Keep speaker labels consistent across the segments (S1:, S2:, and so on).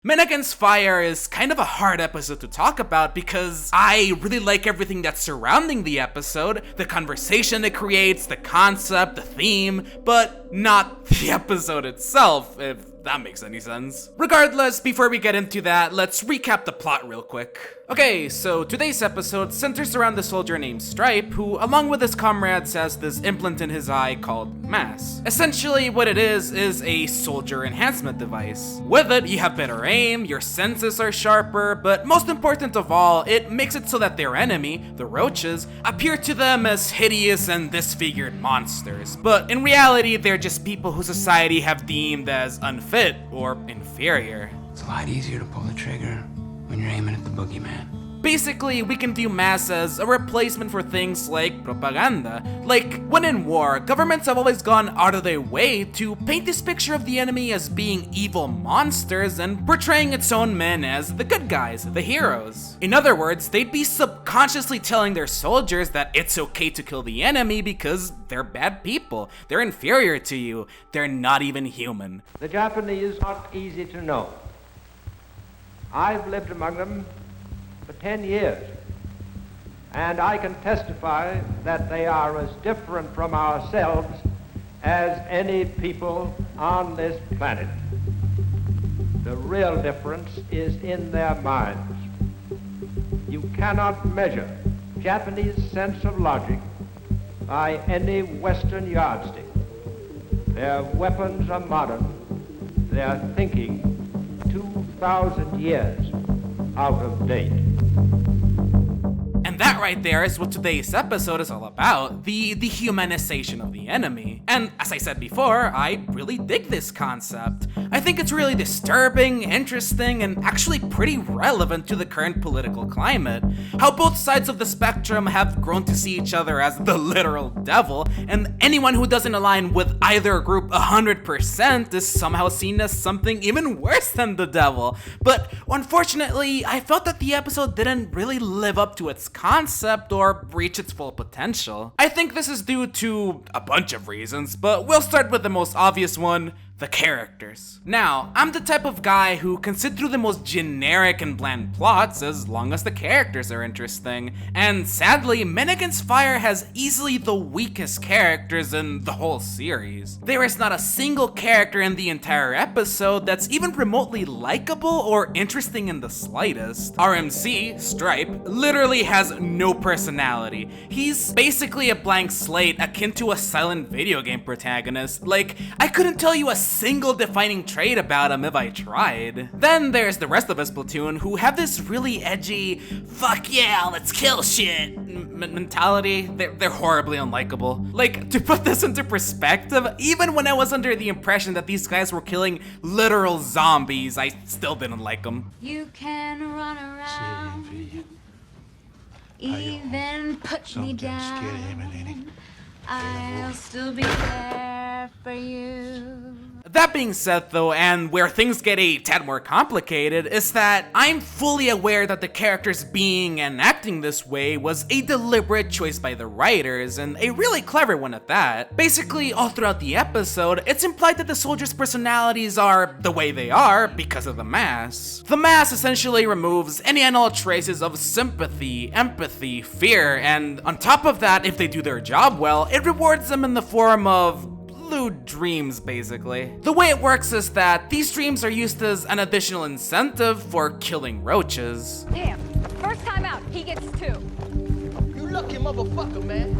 S1: Men Against Fire is kind of a hard episode to talk about because I really like everything that's surrounding the episode, the conversation it creates, the concept, the theme, but not the episode itself, if that makes any sense. Regardless, before we get into that, let's recap the plot real quick. Okay, so today's episode centers around the soldier named Stripe, who, along with his comrades, has this implant in his eye called MASS. Essentially, what it is a soldier enhancement device. With it, you have better aim, your senses are sharper, but most important of all, it makes it so that their enemy, the roaches, appear to them as hideous and disfigured monsters. But in reality, they're just people who society have deemed as unfit or inferior.
S2: It's a lot easier to pull the trigger when you're aiming at the boogeyman.
S1: Basically, we can view MASS as a replacement for things like propaganda. Like, when in war, governments have always gone out of their way to paint this picture of the enemy as being evil monsters and portraying its own men as the good guys, the heroes. In other words, they'd be subconsciously telling their soldiers that it's okay to kill the enemy because they're bad people, they're inferior to you, they're not even human.
S3: The Japanese are not easy to know. I've lived among them for 10 years, and I can testify that they are as different from ourselves as any people on this planet. The real difference is in their minds. You cannot measure Japanese sense of logic by any Western yardstick. Their weapons are modern, their thinking 2,000 years out of date.
S1: And that right there is what today's episode is all about, the dehumanization of the enemy. And as I said before, I really dig this concept. I think it's really disturbing, interesting, and actually pretty relevant to the current political climate. How both sides of the spectrum have grown to see each other as the literal devil, and anyone who doesn't align with either group 100% is somehow seen as something even worse than the devil. But unfortunately, I felt that the episode didn't really live up to its concept or reach its full potential. I think this is due to a bunch of reasons, but we'll start with the most obvious one: the characters. Now, I'm the type of guy who can sit through the most generic and bland plots as long as the characters are interesting, and sadly, Men Against Fire has easily the weakest characters in the whole series. There is not a single character in the entire episode that's even remotely likable or interesting in the slightest. RMC, Stripe, literally has no personality. He's basically a blank slate akin to a silent video game protagonist. Like, I couldn't tell you a single defining trait about him if I tried. Then there's the rest of his platoon who have this really edgy, fuck yeah, let's kill shit mentality. They're horribly unlikable. Like, to put this into perspective, even when I was under the impression that these guys were killing literal zombies, I still didn't like them.
S4: You can run around, even put me down, I'll still be there for you.
S1: That being said though, and where things get a tad more complicated, is that I'm fully aware that the characters being and acting this way was a deliberate choice by the writers, and a really clever one at that. Basically, all throughout the episode, it's implied that the soldiers' personalities are the way they are because of the MASS. The MASS essentially removes any and all traces of sympathy, empathy, fear, and on top of that, if they do their job well, it rewards them in the form of blue dreams, basically. The way it works is that these dreams are used as an additional incentive for killing roaches.
S5: Damn, first time out, he gets 2.
S6: You lucky motherfucker, man.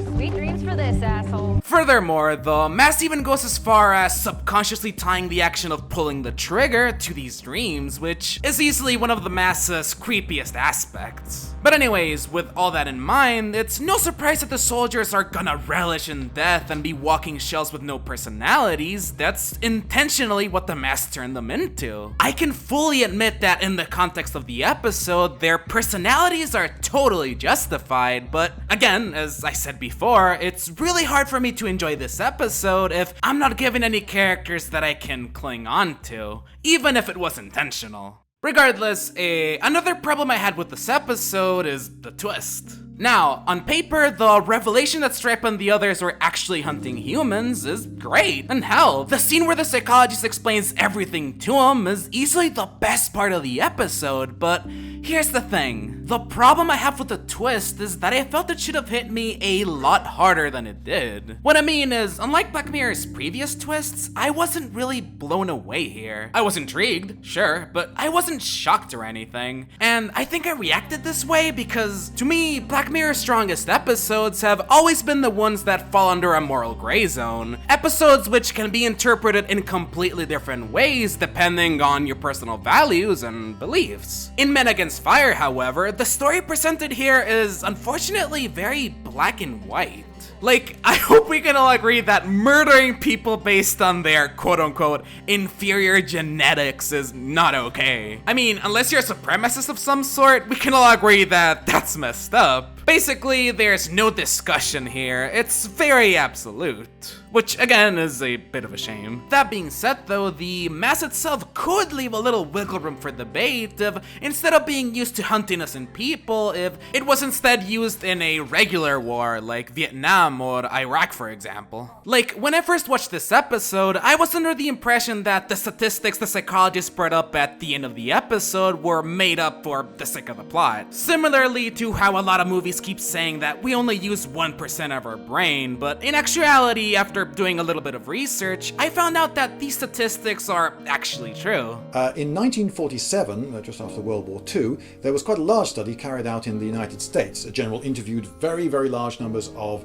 S5: Sweet dreams for this asshole.
S1: Furthermore, the MASS even goes as far as subconsciously tying the action of pulling the trigger to these dreams, which is easily one of the MASS's creepiest aspects. But anyways, with all that in mind, it's no surprise that the soldiers are gonna relish in death and be walking shells with no personalities. That's intentionally what the MASS turned them into. I can fully admit that in the context of the episode, their personalities are totally justified, but again, as I said before, it's really hard for me to enjoy this episode if I'm not given any characters that I can cling on to, even if it was intentional. Regardless, another problem I had with this episode is the twist. Now, on paper, the revelation that Stripe and the others were actually hunting humans is great. And hell, the scene where the psychologist explains everything to him is easily the best part of the episode, but here's the thing. The problem I have with the twist is that I felt it should have hit me a lot harder than it did. What I mean is, unlike Black Mirror's previous twists, I wasn't really blown away here. I was intrigued, sure, but I wasn't shocked or anything. And I think I reacted this way because, to me, Black Mirror's strongest episodes have always been the ones that fall under a moral gray zone. Episodes which can be interpreted in completely different ways depending on your personal values and beliefs. In Men Against Fire, however, the story presented here is unfortunately very black and white. Like, I hope we can all agree that murdering people based on their quote-unquote inferior genetics is not okay. I mean, unless you're a supremacist of some sort, we can all agree that that's messed up. Basically, there's no discussion here. It's very absolute. Which, again, is a bit of a shame. That being said, though, the mass itself could leave a little wiggle room for debate if, instead of being used to hunt innocent people, if it was instead used in a regular war, like Vietnam or Iraq, for example. Like, when I first watched this episode, I was under the impression that the statistics the psychologist brought up at the end of the episode were made up for the sake of the plot. Similarly to how a lot of movies keep saying that we only use 1% of our brain, but in actuality, after doing a little bit of research, I found out that these statistics are actually true.
S7: In 1947, just after World War II, there was quite a large study carried out in the United States. A general interviewed very, very large numbers of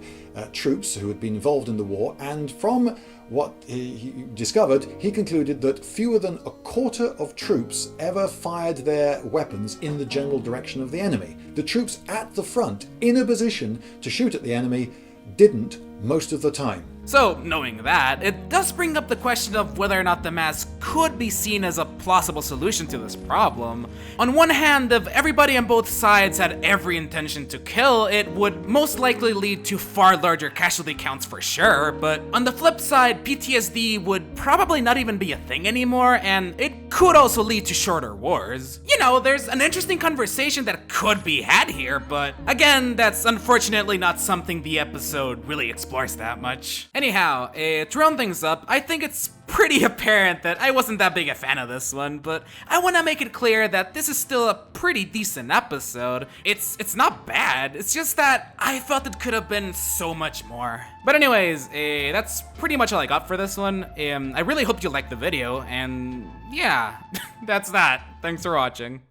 S7: troops who had been involved in the war, and from what he discovered, he concluded that fewer than a quarter of troops ever fired their weapons in the general direction of the enemy. The troops at the front, in a position to shoot at the enemy, didn't most of the time.
S1: So, knowing that, it does bring up the question of whether or not the mask could be seen as a plausible solution to this problem. On one hand, if everybody on both sides had every intention to kill, it would most likely lead to far larger casualty counts for sure, but on the flip side, PTSD would probably not even be a thing anymore, and it could also lead to shorter wars. You know, there's an interesting conversation that could be had here, but again, that's unfortunately not something the episode really explores that much. Anyhow, to round things up, I think it's pretty apparent that I wasn't that big a fan of this one, but I want to make it clear that this is still a pretty decent episode. It's not bad, it's just that I felt it could have been so much more. But anyways, that's pretty much all I got for this one. I really hope you liked the video, and yeah, that's that. Thanks for watching.